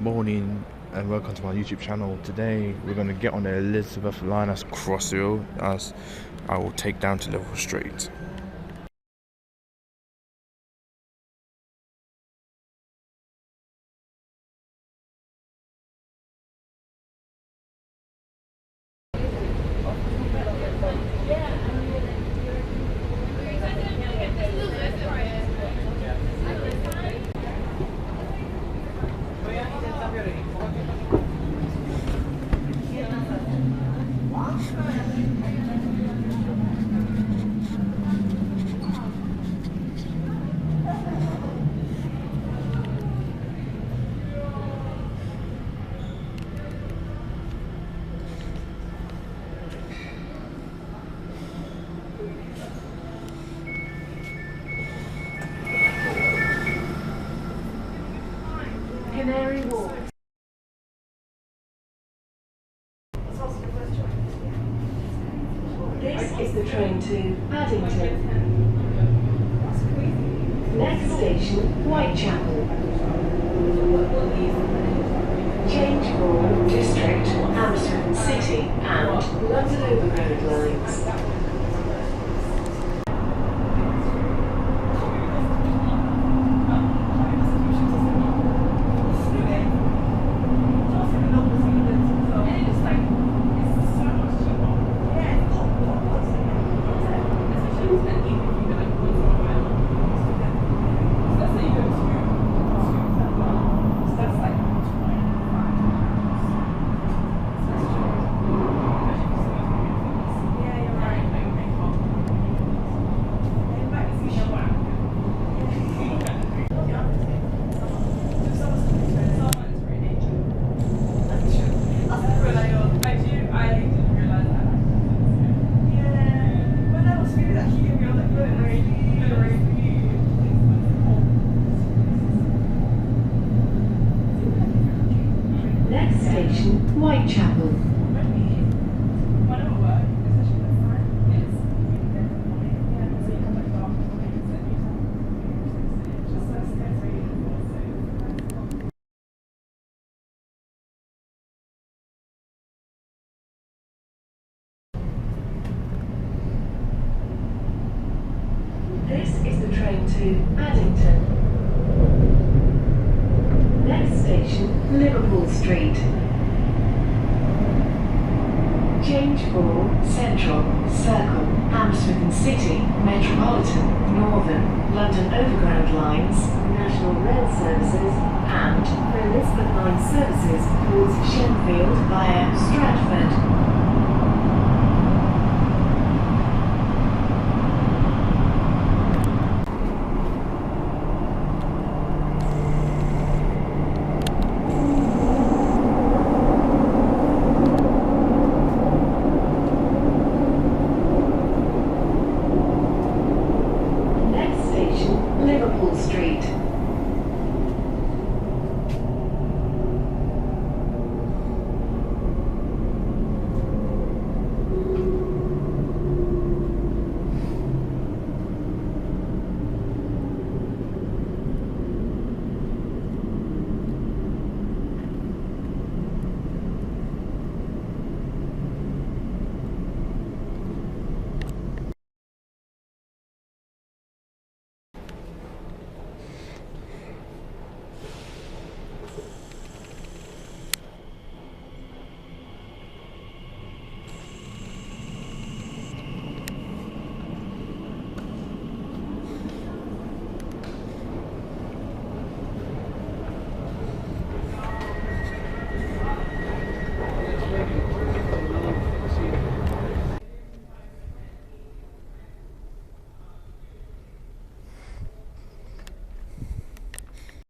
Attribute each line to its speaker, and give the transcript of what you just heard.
Speaker 1: Morning and welcome to my YouTube channel. Today we're going to get on the Elizabeth line as Crossrail as I will take down to Liverpool Street.
Speaker 2: Canary Wharf. This is the train to Paddington. Next station, Whitechapel. Change for District, Hammersmith City and London Overground lines. Next station, Whitechapel. This is the train to Paddington. Next station, Liverpool Street. Change for Central, Circle, Hammersmith City, Metropolitan, Northern, London Overground lines, National Rail services, and for Elizabeth line services towards Shenfield via Stratford.